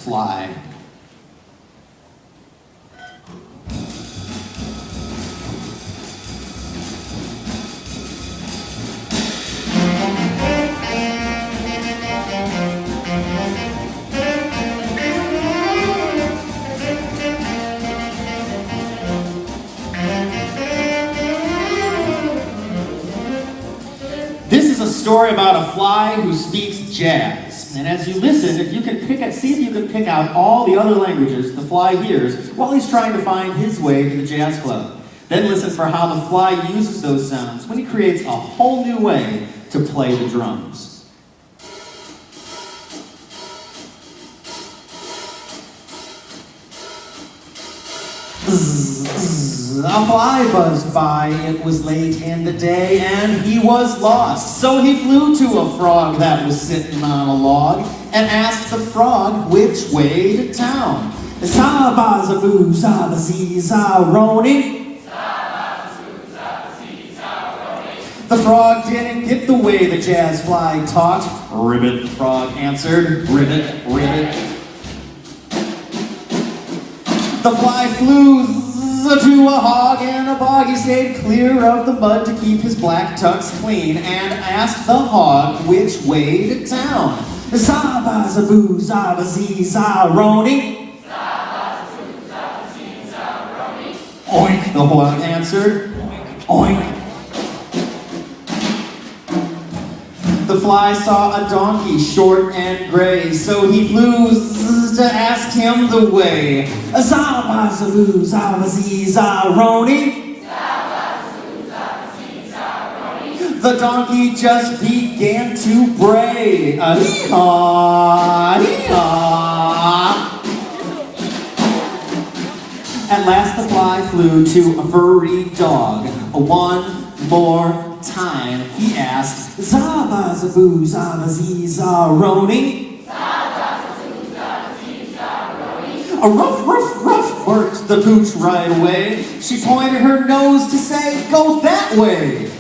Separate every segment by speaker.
Speaker 1: fly. This is a story about a fly who speaks jazz. And as you listen, if you can see if you can pick out all the other languages the fly hears while he's trying to find his way to the jazz club. Then listen for how the fly uses those sounds when he creates a whole new way to play the drums. A fly buzzed by, it was late in the day, and he was lost. So he flew to a frog that was sitting on a log, and asked the frog which way to town. Za-ba-za-boo, za-ba-zee, za-roni. The frog didn't get the way the jazz fly talked. Ribbit, the frog answered. Ribbit, ribbit. The fly flew to a hog and a bog. He stayed clear of the mud to keep his black tux clean, and asked the hog which way to town. Za-ba-za-boo, za-ba-zee, za-roni. Oink, the hog answered. Oink. The fly saw a donkey, short and gray, so he flew to ask him the way. Za-ba-za-boo, za-ba-zee, za-roni. The donkey just began to bray. Hee-haw, hee-haw. At last the fly flew to a furry dog. One more time he asked, Za-ba-za-boo, za-ba-zee, za-roni. A ruff, ruff, ruff, barked the pooch right away. She pointed her nose to say, go that way.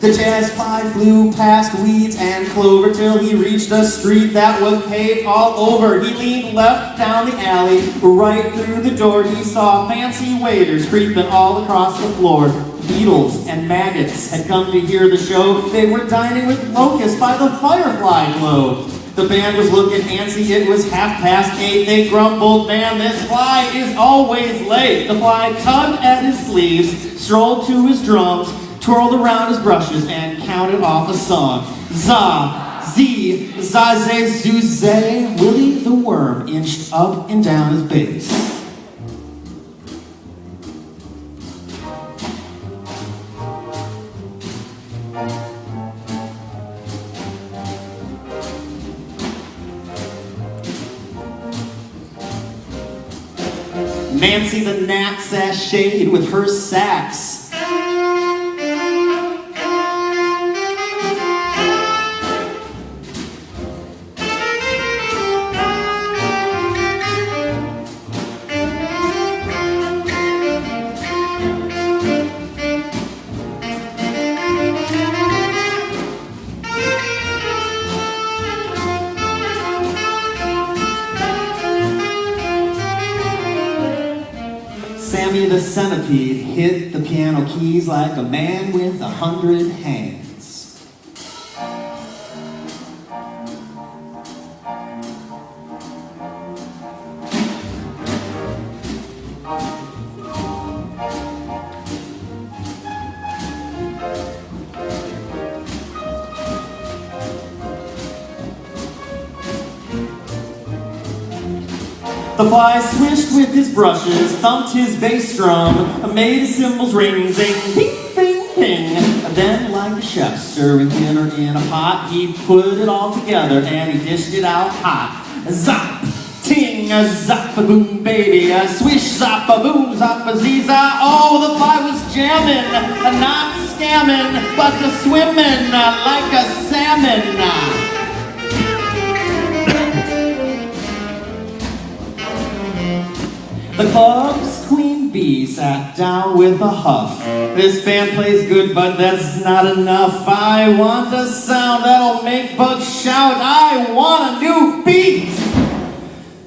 Speaker 1: The jazz fly flew past weeds and clover till he reached a street that was paved all over. He leaned left down the alley, right through the door. He saw fancy waiters creeping all across the floor. Beetles and maggots had come to hear the show. They were dining with locusts by the firefly glow. The band was looking antsy, it was 8:30. They grumbled, man, this fly is always late. The fly tugged at his sleeves, strolled to his drums, twirled around his brushes, and counted off a song. Za, zee, zaze, zuze. Willie the worm inched up and down his bass. Nancy the gnat sashayed with her sax. Sammy the centipede hit the piano keys like a man with 100 hands. The fly swished with his brushes, thumped his bass drum, made his cymbals ring, zing, ping, ping, ping. Then, like a chef stirring dinner in a pot, he put it all together and he dished it out hot. Zop, ting, zop, boom, baby, swish, zop, boom, zop, ziza. Oh, the fly was jamming, not scamming, but swimming like a salmon. The club's queen bee he sat down with a huff. This band plays good, but that's not enough. I want a sound that'll make bugs shout. I want a new beat,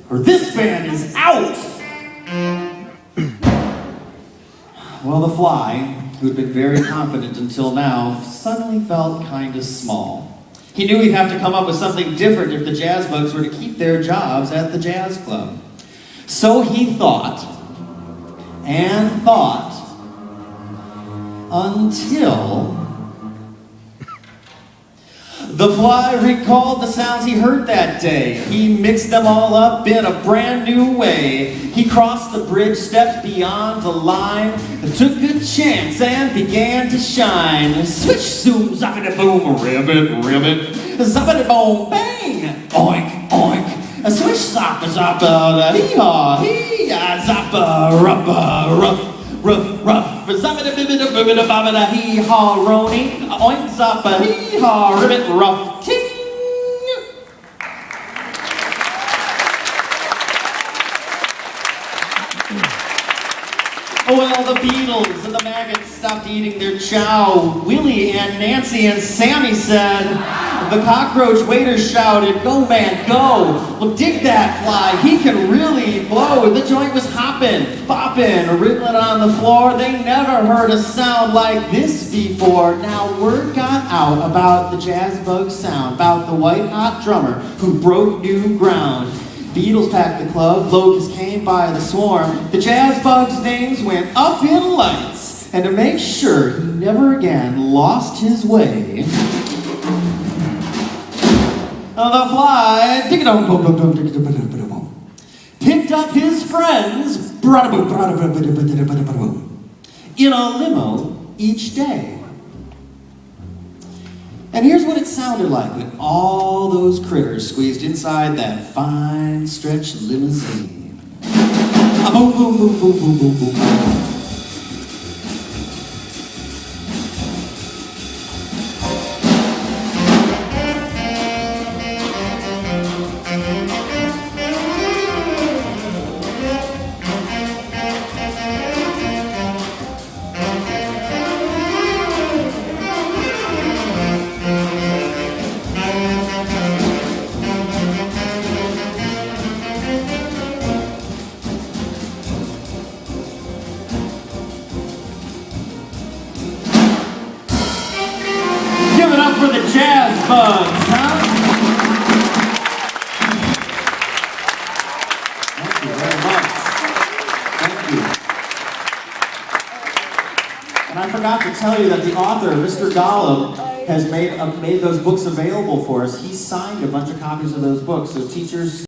Speaker 1: or this band is out. Well, the Fly, who had been very confident until now, suddenly felt kind of small. He knew he'd have to come up with something different if the Jazz Bugs were to keep their jobs at the jazz club. So he thought, and thought, until the Fly recalled the sounds he heard that day. He mixed them all up in a brand new way. He crossed the bridge, stepped beyond the line, took a chance and began to shine. Switch, zoom, zappity boom, ribbit, ribbit, zappity boom, bang, oink, oink. Switch, zappa, zappa, hee-haw, hee-haw, zappa, rubba, ruff, ruff, ruff, zappity bibbida, bibbida, bobbida, hee-haw, roni, oink, zappa, hee-haw, ribbit, ruff, ting. Well, the Beatles and the Maggots stopped eating their chow. Willie and Nancy and Sammy said, the cockroach waiter shouted, go man, go. Well, dig that Fly, he can really blow. The joint was hopping, bopping, wriggling on the floor. They never heard a sound like this before. Now word got out about the Jazz Bug sound, about the white hot drummer who broke new ground. Beatles packed the club, locusts came by the swarm. The Jazz Bugs' names went up in lights. And to make sure he never again lost his way, the Fly picked up his friends in a limo each day. And here's what it sounded like when all those critters squeezed inside that fine stretch limousine. Boom, boom, boom, boom, boom, boom, boom. Give it up for the Jazz Bugs, huh? Thank you very much. Thank you. And I forgot to tell you that the author, Mr. Golub, has made those books available for us. He signed a bunch of copies of those books, so teachers